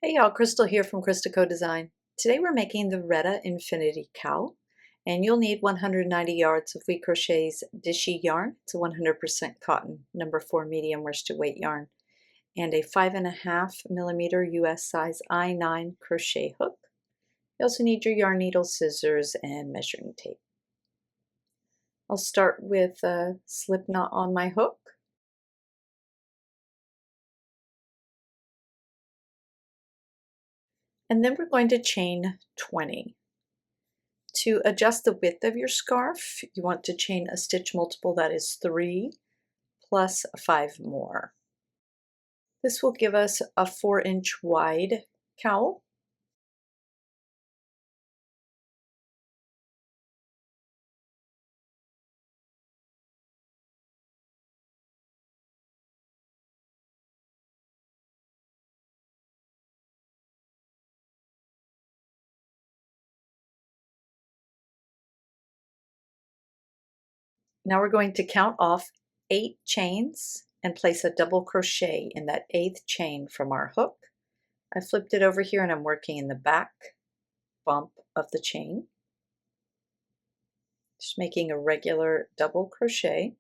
Hey y'all, Crystal here from ChristaCoDesign. Today we're making the Retta Infinity Cowl, and you'll need 190 yards of We Crochet's Dishy yarn. It's a 100% cotton, number 4 medium worsted weight yarn, and a 5.5mm US size I9 crochet hook. You also need your yarn needle, scissors, and measuring tape. I'll start with a slip knot on my hook. And then we're going to chain 20. To adjust the width of your scarf, you want to chain a stitch multiple that is 3 plus 5 more. This will give us a 4-inch wide cowl. Now we're going to count off 8 chains and place a double crochet in that 8th chain from our hook. I flipped it over here and I'm working in the back bump of the chain. Just making a regular double crochet.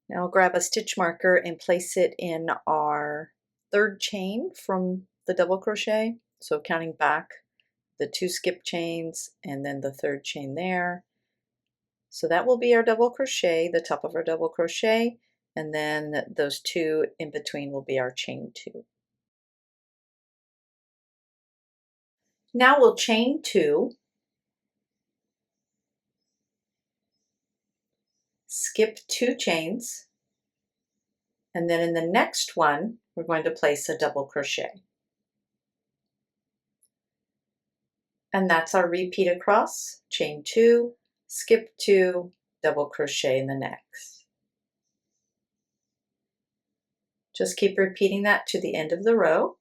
Now I'll grab a stitch marker and place it in our 3rd chain from the double crochet. So counting back the 2 skip chains and then the 3rd chain there. So that will be our double crochet, the top of our double crochet, and then those 2 in between will be our chain 2. Now we'll chain 2, skip 2 chains, and then in the next one we're going to place a double crochet. And that's our repeat across, chain 2, skip 2, double crochet in the next. Just keep repeating that to the end of the row.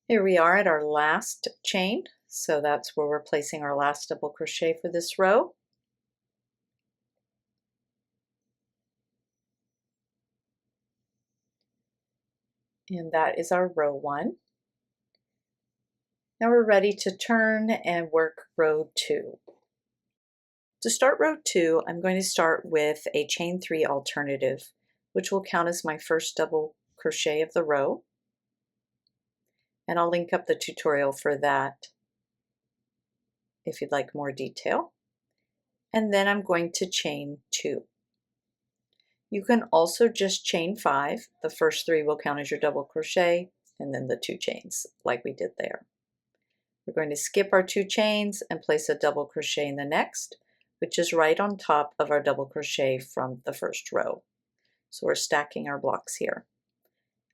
Here we are at our last chain, so that's where we're placing our last double crochet for this row. And that is our row 1. Now we're ready to turn and work row 2. To start row 2, I'm going to start with a chain 3 alternative, which will count as my first double crochet of the row. And I'll link up the tutorial for that if you'd like more detail. And then I'm going to chain 2. You can also just chain 5. The first 3 will count as your double crochet, and then the 2 chains like we did there. We're going to skip our 2 chains and place a double crochet in the next, which is right on top of our double crochet from the first row. So we're stacking our blocks here.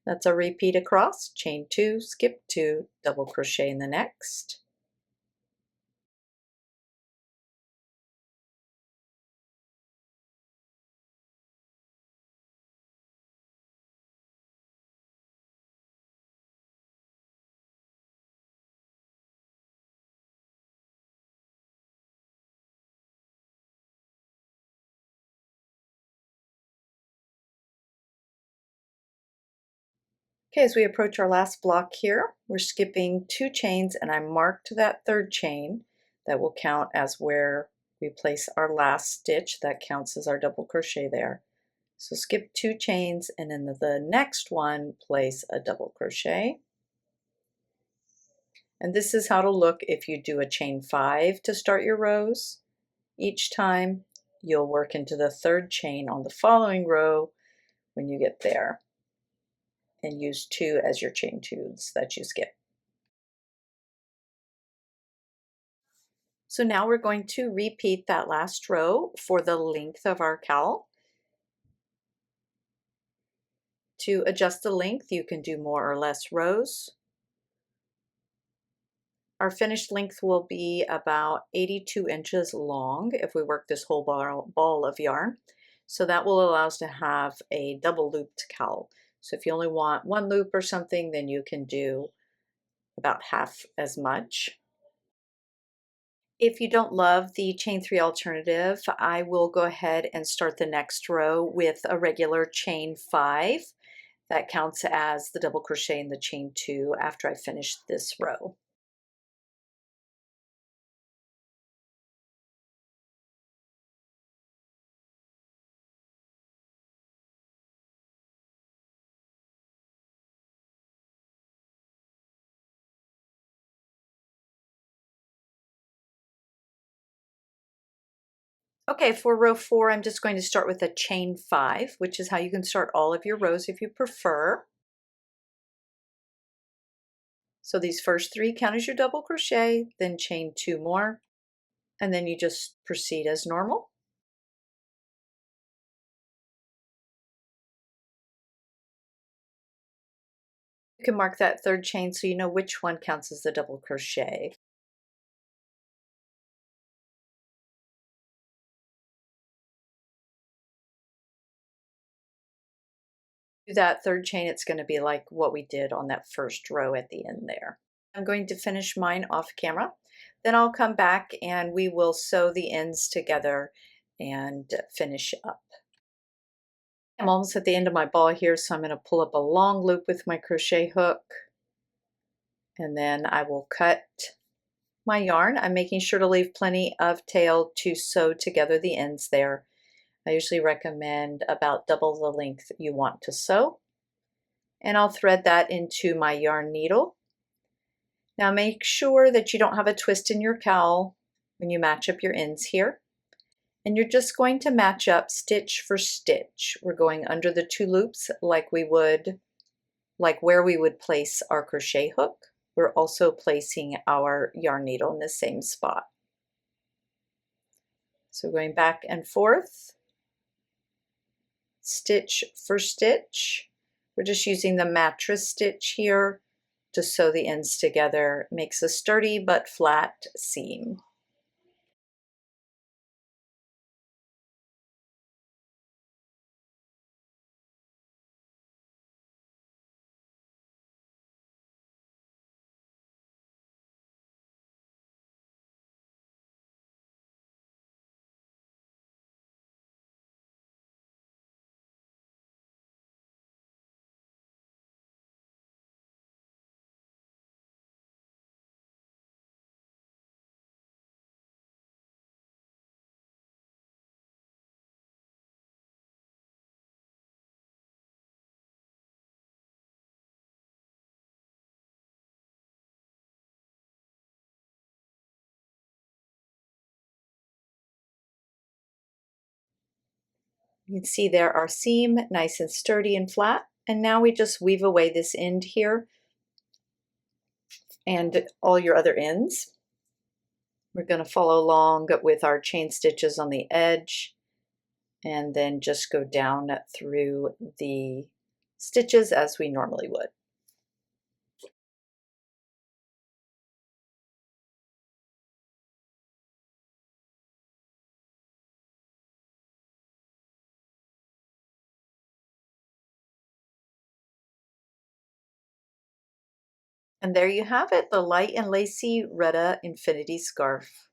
That's a repeat across, chain 2, skip 2, double crochet in the next. Okay, as we approach our last block here, we're skipping 2 chains and I marked that 3rd chain that will count as where we place our last stitch. That counts as our double crochet there. So skip 2 chains and in the next one place a double crochet. And this is how to look if you do a chain 5 to start your rows. Each time you'll work into the 3rd chain on the following row when you get there, and use 2 as your chain 2s that you skip. So now we're going to repeat that last row for the length of our cowl. To adjust the length, you can do more or less rows. Our finished length will be about 82 inches long if we work this whole ball of yarn. So that will allow us to have a double looped cowl. So if you only want one loop or something, then you can do about half as much. If you don't love the chain 3 alternative, I will go ahead and start the next row with a regular chain 5. That counts as the double crochet in the chain 2 after I finish this row. Okay, for row 4, I'm just going to start with a chain 5, which is how you can start all of your rows if you prefer. So these first 3 count as your double crochet, then chain 2 more, and then you just proceed as normal. You can mark that third chain so you know which one counts as the double crochet. Do that third chain, it's going to be like what we did on that first row at the end there. I'm going to finish mine off camera. Then I'll come back and we will sew the ends together and finish up. I'm almost at the end of my ball here, so I'm going to pull up a long loop with my crochet hook, and then I will cut my yarn. I'm making sure to leave plenty of tail to sew together the ends there. I usually recommend about double the length you want to sew, and I'll thread that into my yarn needle. Now make sure that you don't have a twist in your cowl when you match up your ends here. And you're just going to match up stitch for stitch. We're going under the 2 loops like where we would place our crochet hook. We're also placing our yarn needle in the same spot. So going back and forth, stitch for stitch. We're just using the mattress stitch here to sew the ends together. It makes a sturdy but flat seam. You can see there our seam, nice and sturdy and flat. And now we just weave away this end here and all your other ends. We're going to follow along with our chain stitches on the edge and then just go down through the stitches as we normally would. And there you have it, the light and lacy Retta Infinity Scarf.